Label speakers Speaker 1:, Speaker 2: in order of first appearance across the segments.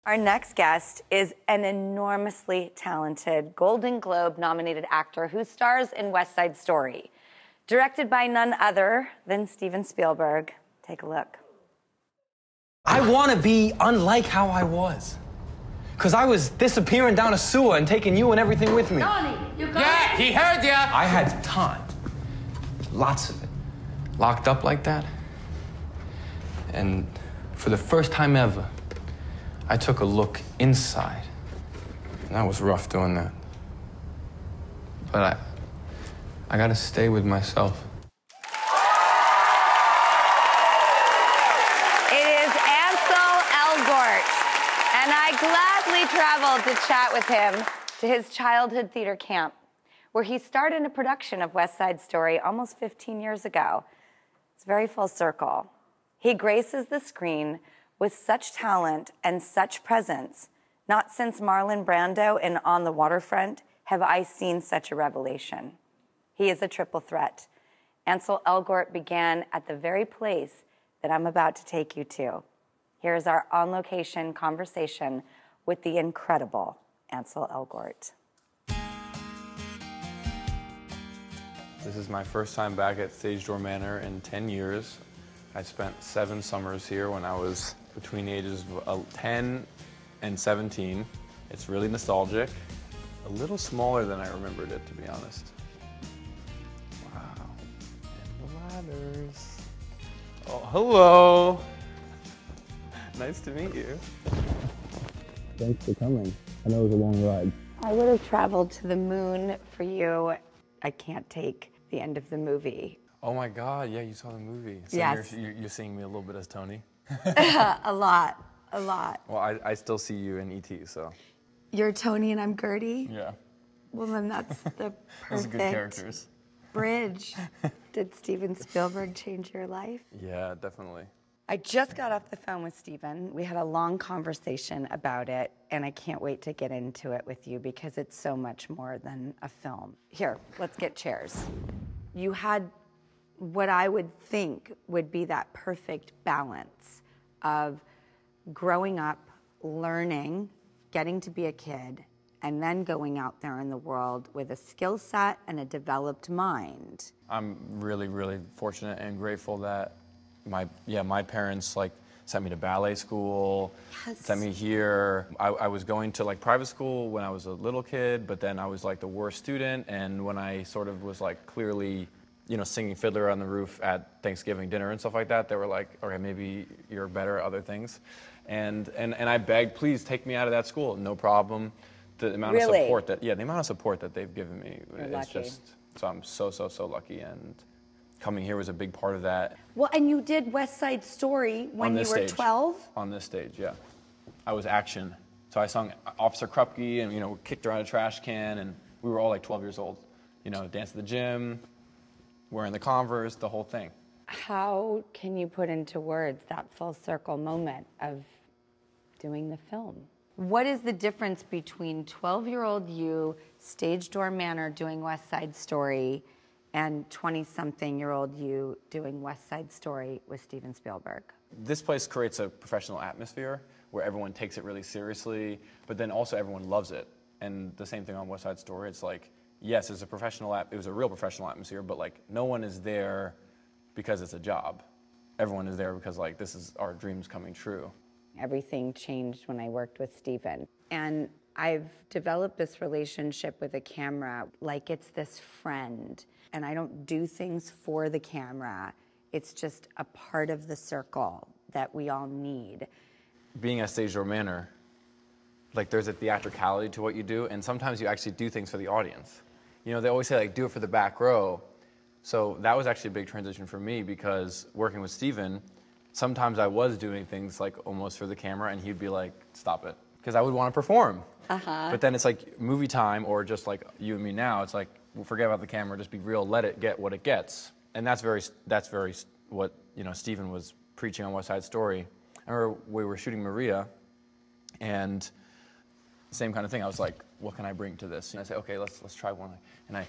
Speaker 1: Our next guest is an enormously talented Golden Globe-nominated actor who stars in West Side Story, directed by none other than Steven Spielberg. Take a look.
Speaker 2: I want to be unlike how I was. Because I was disappearing down a sewer and taking you and everything with me.
Speaker 3: Tony, you got
Speaker 4: Yeah, he heard ya!
Speaker 2: I had time. Lots of it. Locked up like that. And for the first time ever, I took a look inside. And that was rough doing that. But I gotta stay with myself.
Speaker 1: It is Ansel Elgort, and I gladly traveled to chat with him to his childhood theater camp, where he starred in a production of West Side Story almost 15 years ago. It's very full circle. He graces the screen with such talent and such presence. Not since Marlon Brando in On the Waterfront have I seen such a revelation. He is a triple threat. Ansel Elgort began at the very place that I'm about to take you to. Here's our on-location conversation with the incredible Ansel Elgort.
Speaker 5: This is my first time back at Stagedoor Manor in 10 years. I spent 7 summers here when I was between the ages of 10 and 17. It's really nostalgic. A little smaller than I remembered it, to be honest. Wow. And the ladders. Oh, hello. Nice to meet you.
Speaker 6: Thanks for coming. I know it was a long ride.
Speaker 1: I would have traveled to the moon for you. I can't take the end of the movie.
Speaker 5: Oh my God, yeah, you saw the movie. So
Speaker 1: yes.
Speaker 5: You're seeing me a little bit as Tony?
Speaker 1: A lot.
Speaker 5: Well, I still see you in E.T., so.
Speaker 1: You're Tony and I'm Gertie?
Speaker 5: Yeah.
Speaker 1: Well, then that's the
Speaker 5: Those are good
Speaker 1: perfect
Speaker 5: characters.
Speaker 1: bridge. Did Steven Spielberg change your life?
Speaker 5: Yeah, definitely.
Speaker 1: I just got off the phone with Steven. We had a long conversation about it, and I can't wait to get into it with you because it's so much more than a film. Here, let's get chairs. You had what I would think would be that perfect balance of growing up, learning, getting to be a kid, and then going out there in the world with a skill set and a developed mind.
Speaker 5: I'm really, really fortunate and grateful that my parents sent me to ballet school, sent me here. I was going to private school when I was a little kid, but then I was the worst student, and when I sort of was clearly singing Fiddler on the Roof at Thanksgiving dinner and stuff like that, they were like, okay, maybe you're better at other things. And I begged, please take me out of that school. No problem. The amount of support the amount of support that they've given me is just, so I'm so lucky, and coming here was a big part of that.
Speaker 1: Well, and you did West Side Story when you were 12?
Speaker 5: On this stage, yeah. I was action. So I sung Officer Krupke and, kicked around a trash can, and we were all 12 years old. Dance at the gym, wearing the Converse, the whole thing.
Speaker 1: How can you put into words that full circle moment of doing the film? What is the difference between 12-year-old you, Stagedoor Manor, doing West Side Story, and 20-something-year-old you doing West Side Story with Steven Spielberg?
Speaker 5: This place creates a professional atmosphere where everyone takes it really seriously, but then also everyone loves it. And the same thing on West Side Story. It's yes, it was a real professional atmosphere, but no one is there because it's a job. Everyone is there because this is our dreams coming true.
Speaker 1: Everything changed when I worked with Steven. And I've developed this relationship with a camera like it's this friend. And I don't do things for the camera. It's just a part of the circle that we all need.
Speaker 5: Being at Stagedoor Manor, there's a theatricality to what you do, and sometimes you actually do things for the audience. They always say, do it for the back row. So that was actually a big transition for me, because working with Steven, sometimes I was doing things almost for the camera, and he'd be like, stop it, because I would want to perform. But then it's movie time, or just you and me now, it's forget about the camera, just be real, let it get what it gets. And that's very what Steven was preaching on West Side Story. I remember we were shooting Maria, and same kind of thing. I was like, what can I bring to this? And I said, okay, let's try one. And I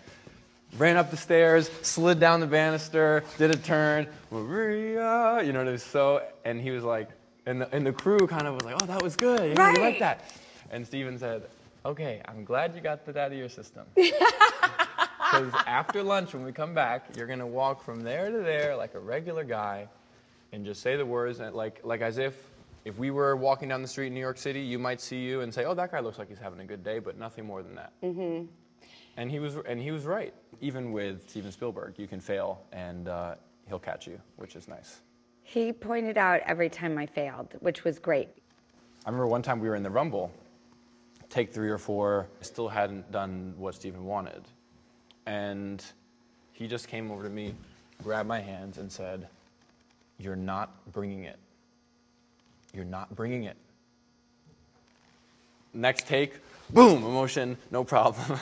Speaker 5: ran up the stairs, slid down the banister, did a turn, Maria, it was so, and he was like, And the crew kind of was like, oh, that was good. Yeah, we like that. And Steven said, okay, I'm glad you got that out of your system. Because after lunch, when we come back, you're going to walk from there to there like a regular guy and just say the words, and like as if we were walking down the street in New York City, you might see you and say, oh, that guy looks like he's having a good day, but nothing more than that. Mm-hmm. And he was right. Even with Steven Spielberg, you can fail, and he'll catch you, which is nice.
Speaker 1: He pointed out every time I failed, which was great.
Speaker 5: I remember one time we were in the Rumble, take 3 or 4, I still hadn't done what Steven wanted. And he just came over to me, grabbed my hands, and said, you're not bringing it. You're not bringing it. Next take, boom, emotion, no problem.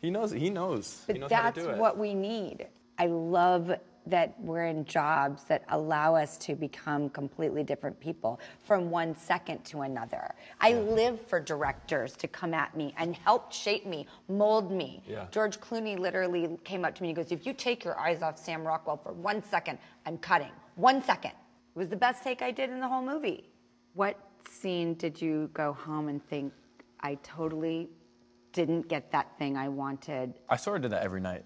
Speaker 5: He knows. But he knows how to do it.
Speaker 1: That's what we need. I love that we're in jobs that allow us to become completely different people from one second to another. I live for directors to come at me and help shape me, mold me.
Speaker 5: Yeah.
Speaker 1: George Clooney literally came up to me and goes, if you take your eyes off Sam Rockwell for 1 second, I'm cutting. 1 second. It was the best take I did in the whole movie. What scene did you go home and think, I totally didn't get that thing I wanted?
Speaker 5: I sort of did that every night.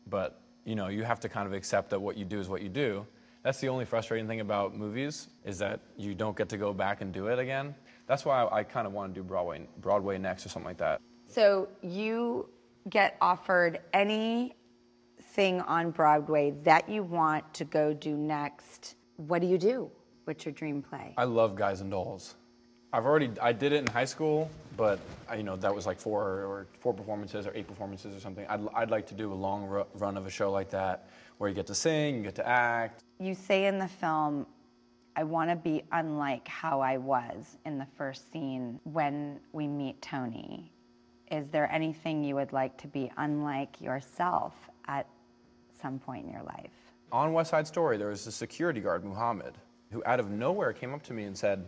Speaker 5: But, you know, you have to kind of accept that what you do is what you do. That's the only frustrating thing about movies, is that you don't get to go back and do it again. That's why I kind of want to do Broadway next or something like that.
Speaker 1: So you get offered anything on Broadway that you want to go do next. What do you do? What's your dream play?
Speaker 5: I love Guys and Dolls. I did it in high school, but that was like 4 performances or 8 performances or something. I'd like to do a long run of a show like that, where you get to sing, you get to act.
Speaker 1: You say in the film, I want to be unlike how I was in the first scene when we meet Tony. Is there anything you would like to be unlike yourself at some point in your life?
Speaker 5: On West Side Story, there was a security guard, Muhammad, who out of nowhere came up to me and said,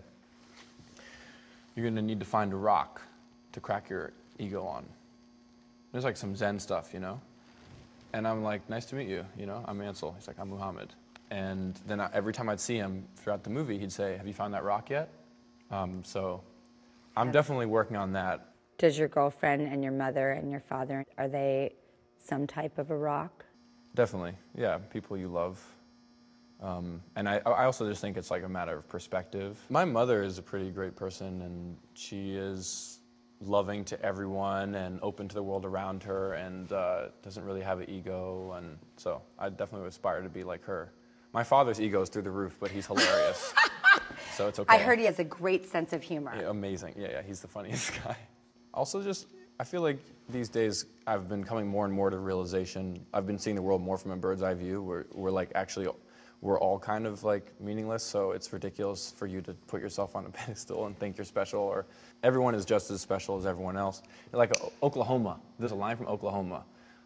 Speaker 5: you're going to need to find a rock to crack your ego on. There's like some Zen stuff, you know? And I'm like, nice to meet you, you know? I'm Ansel. He's like, I'm Muhammad. And then every time I'd see him throughout the movie, he'd say, have you found that rock yet? So I'm definitely working on that.
Speaker 1: Does your girlfriend and your mother and your father, are they some type of a rock?
Speaker 5: Definitely, yeah, people you love. And I also just think it's like a matter of perspective. My mother is a pretty great person, and she is loving to everyone and open to the world around her, and doesn't really have an ego, and so I definitely aspire to be like her. My father's ego is through the roof, but he's hilarious, so it's okay.
Speaker 1: I heard he has a great sense of humor.
Speaker 5: Yeah, amazing, yeah, he's the funniest guy. Also I feel like these days I've been coming more and more to the realization, I've been seeing the world more from a bird's eye view, where we're like actually, we're all kind of like meaningless, so it's ridiculous for you to put yourself on a pedestal and think you're special, or everyone is just as special as everyone else. Like Oklahoma, there's a line from Oklahoma.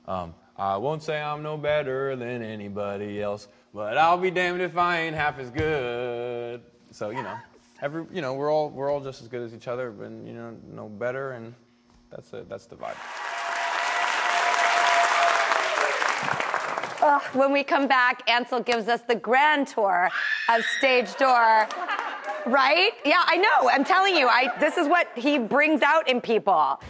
Speaker 5: I won't say I'm no better than anybody else, but I'll be damned if I ain't half as good. So, we're all just as good as each other, but no better, and that's the vibe.
Speaker 1: When we come back, Ansel gives us the grand tour of Stagedoor. Right? Yeah, I know. I'm telling you, this is what he brings out in people.